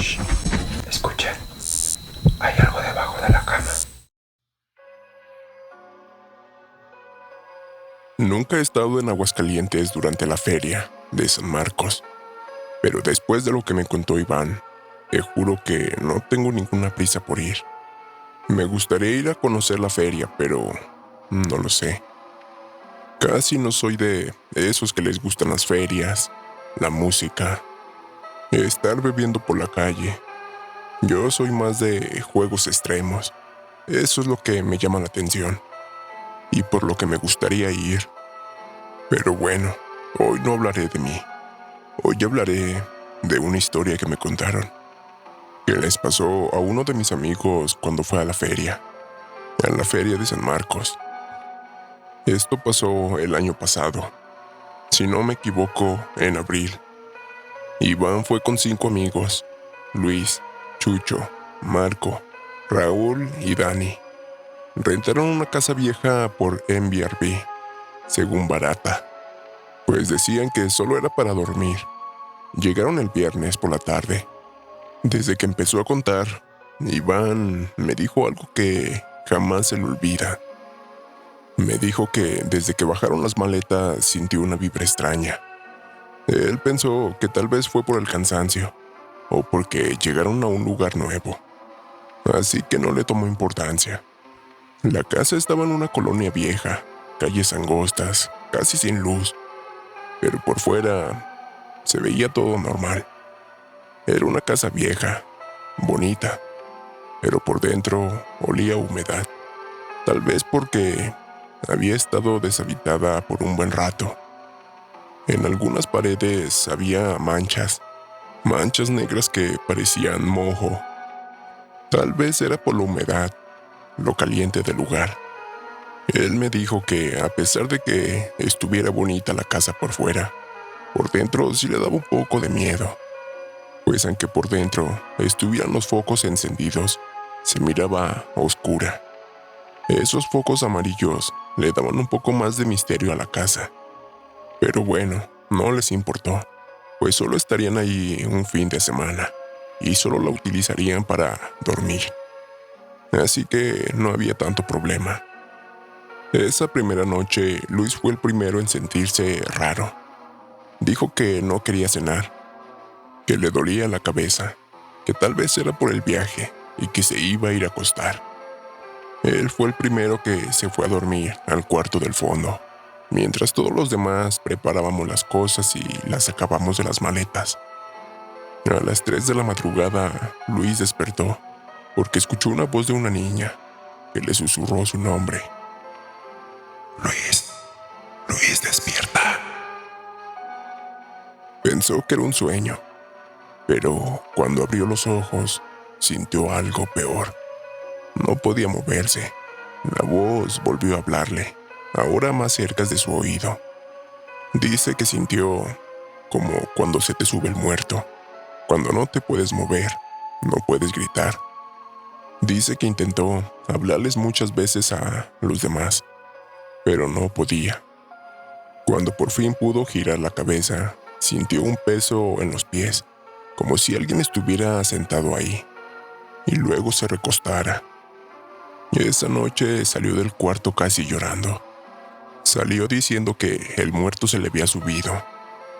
Shh. Escuchen, hay algo debajo de la cama. Nunca he estado en Aguascalientes durante la feria de San Marcos, pero después de lo que me contó Iván, te juro que no tengo ninguna prisa por ir. Me gustaría ir a conocer la feria, pero no lo sé. Casi no soy de esos que les gustan las ferias, la música, estar bebiendo por la calle. Yo soy más de juegos extremos. Eso es lo que me llama la atención y por lo que me gustaría ir. Pero bueno, hoy no hablaré de mí. Hoy hablaré de una historia que me contaron, que les pasó a uno de mis amigos cuando fue a la feria de San Marcos. Esto pasó el año pasado, si no me equivoco, en abril. Iván fue con 5 amigos: Luis, Chucho, Marco, Raúl y Dani. Rentaron una casa vieja por Airbnb, según barata, pues decían que solo era para dormir. Llegaron el viernes por la tarde. Desde que empezó a contar, Iván me dijo algo que jamás se le olvida. Me dijo que desde que bajaron las maletas sintió una vibra extraña. Él pensó que tal vez fue por el cansancio o porque llegaron a un lugar nuevo, así que no le tomó importancia. La casa estaba en una colonia vieja, calles angostas, casi sin luz, pero por fuera se veía todo normal. Era una casa vieja, bonita, pero por dentro olía a humedad, tal vez porque había estado deshabitada por un buen rato. En algunas paredes había manchas negras que parecían moho. Tal vez era por la humedad, lo caliente del lugar. Él me dijo que a pesar de que estuviera bonita la casa por fuera, por dentro sí le daba un poco de miedo, pues aunque por dentro estuvieran los focos encendidos, se miraba oscura. Esos focos amarillos le daban un poco más de misterio a la casa. Pero bueno, no les importó, pues solo estarían ahí un fin de semana y solo la utilizarían para dormir. Así que no había tanto problema. Esa primera noche, Luis fue el primero en sentirse raro. Dijo que no quería cenar, que le dolía la cabeza, que tal vez era por el viaje y que se iba a ir a acostar. Él fue el primero que se fue a dormir al cuarto del fondo, mientras todos los demás preparábamos las cosas y las sacábamos de las maletas. A las 3 de la madrugada, Luis despertó porque escuchó una voz de una niña que le susurró su nombre. Luis, Luis, despierta. Pensó que era un sueño, pero cuando abrió los ojos, sintió algo peor. No podía moverse. La voz volvió a hablarle, ahora más cerca de su oído. Dice que sintió como cuando se te sube el muerto, cuando no te puedes mover, no puedes gritar. Dice que intentó hablarles muchas veces a los demás, pero no podía. Cuando por fin pudo girar la cabeza, sintió un peso en los pies, como si alguien estuviera sentado ahí, y luego se recostara. Esa noche salió del cuarto casi llorando. Salió diciendo que el muerto se le había subido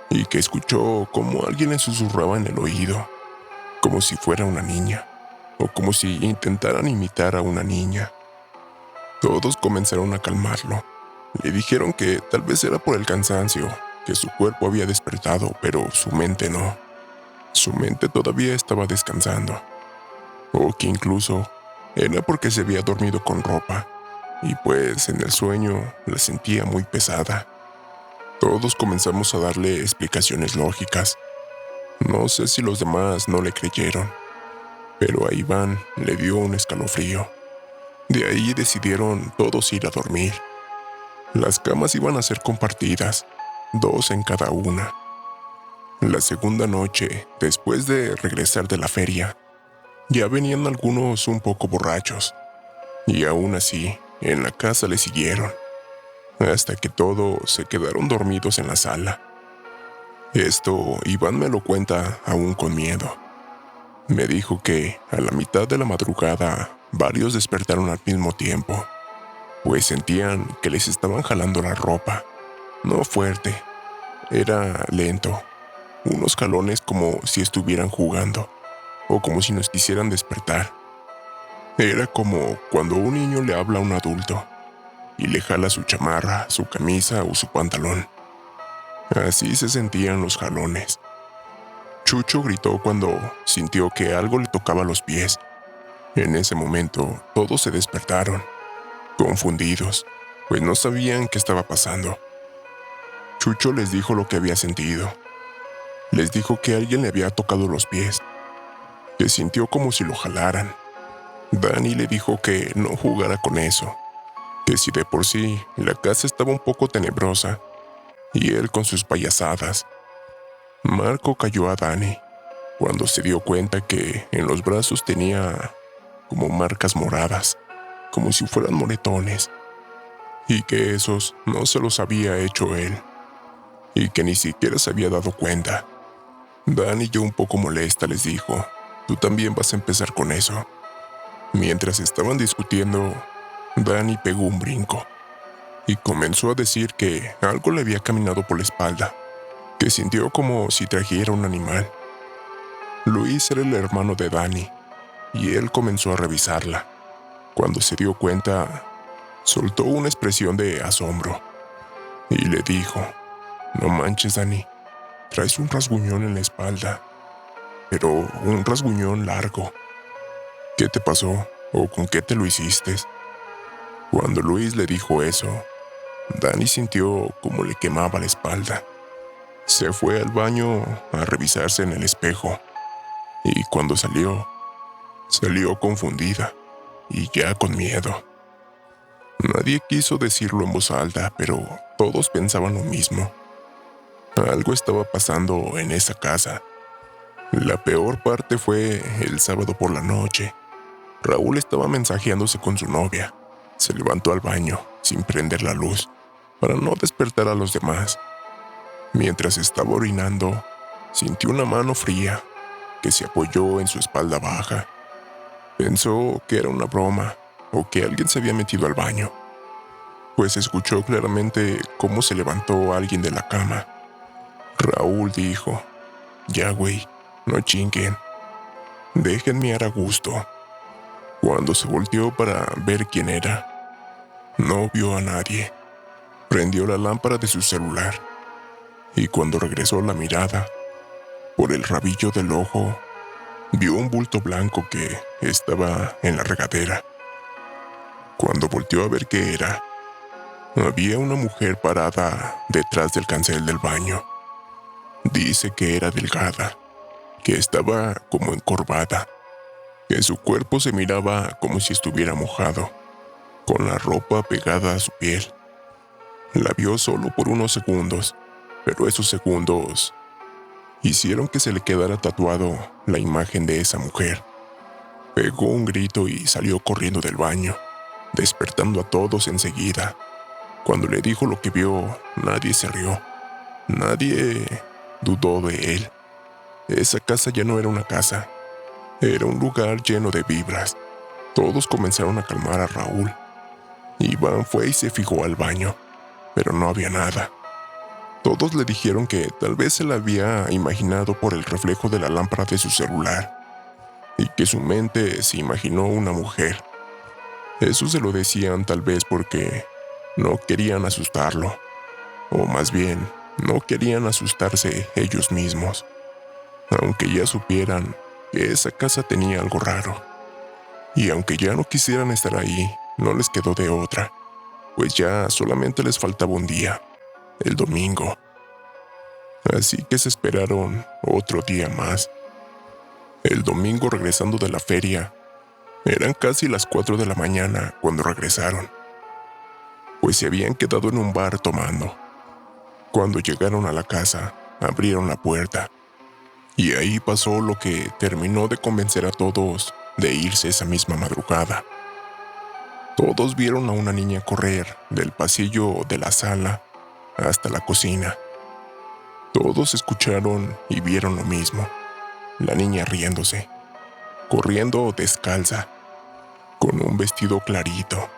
y que escuchó como alguien le susurraba en el oído, como si fuera una niña, o como si intentaran imitar a una niña. Todos comenzaron a calmarlo. Le dijeron que tal vez era por el cansancio, que su cuerpo había despertado, pero su mente no. Su mente todavía estaba descansando. O que incluso era porque se había dormido con ropa, y pues en el sueño la sentía muy pesada. Todos comenzamos a darle explicaciones lógicas. No sé si los demás no le creyeron, pero a Iván le dio un escalofrío. De ahí decidieron todos ir a dormir. Las camas iban a ser compartidas, 2 en cada una. La segunda noche, después de regresar de la feria, ya venían algunos un poco borrachos, y aún así, en la casa le siguieron, hasta que todos se quedaron dormidos en la sala. Esto Iván me lo cuenta aún con miedo. Me dijo que a la mitad de la madrugada varios despertaron al mismo tiempo, pues sentían que les estaban jalando la ropa. No fuerte, era lento, unos jalones como si estuvieran jugando o como si nos quisieran despertar. Era como cuando un niño le habla a un adulto y le jala su chamarra, su camisa o su pantalón. Así se sentían los jalones. Chucho gritó cuando sintió que algo le tocaba los pies. En ese momento, todos se despertaron, confundidos, pues no sabían qué estaba pasando. Chucho les dijo lo que había sentido. Les dijo que alguien le había tocado los pies, que sintió como si lo jalaran. Dani le dijo que no jugara con eso, que si de por sí la casa estaba un poco tenebrosa, y él con sus payasadas. Marco cayó a Dani cuando se dio cuenta que en los brazos tenía como marcas moradas, como si fueran moretones, y que esos no se los había hecho él, y que ni siquiera se había dado cuenta. Dani, yo un poco molesta, les dijo, tú también vas a empezar con eso. Mientras estaban discutiendo, Dani pegó un brinco y comenzó a decir que algo le había caminado por la espalda, que sintió como si trajera un animal. Luis era el hermano de Dani, y él comenzó a revisarla. Cuando se dio cuenta, soltó una expresión de asombro y le dijo, no manches, Dani, traes un rasguñón en la espalda, pero un rasguñón largo. ¿Qué te pasó o con qué te lo hiciste? Cuando Luis le dijo eso, Dani sintió como le quemaba la espalda. Se fue al baño a revisarse en el espejo y cuando salió confundida y ya con miedo. Nadie quiso decirlo en voz alta, pero todos pensaban lo mismo. Algo estaba pasando en esa casa. La peor parte fue el sábado por la noche. Raúl estaba mensajeándose con su novia. Se levantó al baño sin prender la luz para no despertar a los demás. Mientras estaba orinando, sintió una mano fría que se apoyó en su espalda baja. Pensó que era una broma o que alguien se había metido al baño, pues escuchó claramente cómo se levantó alguien de la cama. Raúl dijo, ya güey, no chinguen, déjenme a gusto. Cuando se volteó para ver quién era, no vio a nadie. Prendió la lámpara de su celular y cuando regresó la mirada, por el rabillo del ojo, vio un bulto blanco que estaba en la regadera. Cuando volteó a ver qué era, había una mujer parada detrás del cancel del baño. Dice que era delgada, que estaba como encorvada, que su cuerpo se miraba como si estuviera mojado, con la ropa pegada a su piel. La vio solo por unos segundos, pero esos segundos hicieron que se le quedara tatuado la imagen de esa mujer. Pegó un grito y salió corriendo del baño, despertando a todos enseguida. Cuando le dijo lo que vio, nadie se rió. Nadie dudó de él. Esa casa ya no era una casa. Era un lugar lleno de vibras. Todos comenzaron a calmar a Raúl. Iván fue y se fijó al baño, pero no había nada. Todos le dijeron que tal vez se la había imaginado por el reflejo de la lámpara de su celular y que su mente se imaginó una mujer. Eso se lo decían tal vez porque no querían asustarlo, o más bien, no querían asustarse ellos mismos, aunque ya supieran que esa casa tenía algo raro. Y aunque ya no quisieran estar ahí, no les quedó de otra, pues ya solamente les faltaba un día, el domingo. Así que se esperaron otro día más. El domingo, regresando de la feria, eran casi las 4 de la mañana cuando regresaron, pues se habían quedado en un bar tomando. Cuando llegaron a la casa, abrieron la puerta, y ahí pasó lo que terminó de convencer a todos de irse esa misma madrugada. Todos vieron a una niña correr del pasillo de la sala hasta la cocina. Todos escucharon y vieron lo mismo, la niña riéndose, corriendo descalza, con un vestido clarito.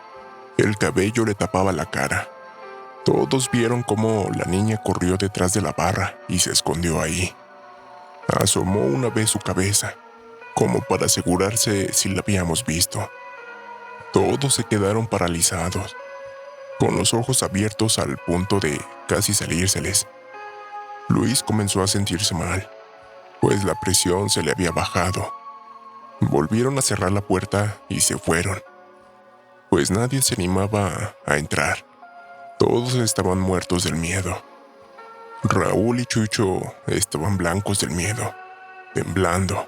El cabello le tapaba la cara. Todos vieron cómo la niña corrió detrás de la barra y se escondió ahí. Asomó una vez su cabeza, como para asegurarse si la habíamos visto. Todos se quedaron paralizados, con los ojos abiertos al punto de casi salírseles. Luis comenzó a sentirse mal, pues la presión se le había bajado. Volvieron a cerrar la puerta y se fueron, pues nadie se animaba a entrar. Todos estaban muertos del miedo. Raúl y Chucho estaban blancos del miedo, temblando,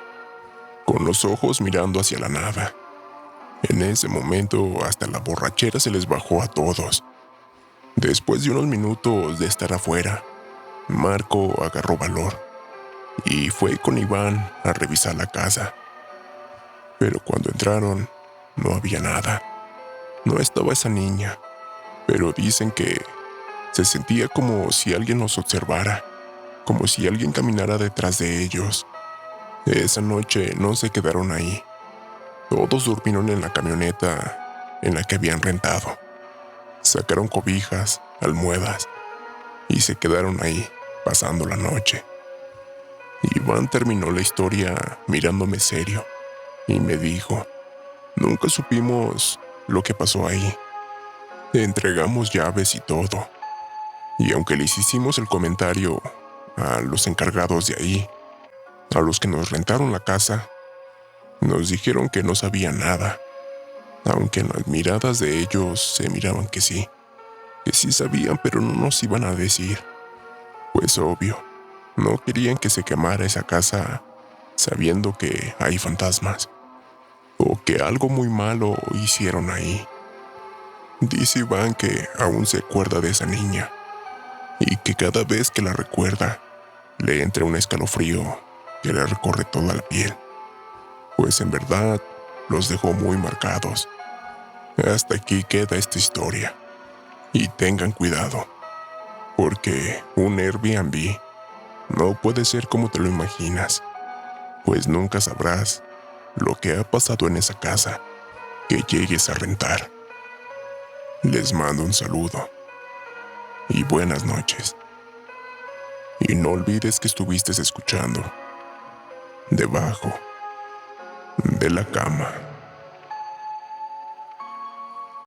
con los ojos mirando hacia la nada. En ese momento hasta la borrachera se les bajó a todos. Después de unos minutos de estar afuera, Marco agarró valor y fue con Iván a revisar la casa. Pero cuando entraron, no había nada. No estaba esa niña, pero dicen que se sentía como si alguien los observara, como si alguien caminara detrás de ellos. Esa noche no se quedaron ahí. Todos durmieron en la camioneta en la que habían rentado. Sacaron cobijas, almohadas y se quedaron ahí, pasando la noche. Iván terminó la historia mirándome serio y me dijo: nunca supimos lo que pasó ahí. Entregamos llaves y todo. Y aunque les hicimos el comentario a los encargados de ahí, a los que nos rentaron la casa, nos dijeron que no sabían nada, aunque en las miradas de ellos se miraban que sí sabían, pero no nos iban a decir. Pues obvio, no querían que se quemara esa casa sabiendo que hay fantasmas, o que algo muy malo hicieron ahí. Dice Iván que aún se acuerda de esa niña, y que cada vez que la recuerda, le entra un escalofrío que le recorre toda la piel, pues en verdad los dejó muy marcados. Hasta aquí queda esta historia, y tengan cuidado, porque un Airbnb no puede ser como te lo imaginas, pues nunca sabrás lo que ha pasado en esa casa que llegues a rentar. Les mando un saludo y buenas noches. Y no olvides que estuviste escuchando Debajo de la Cama.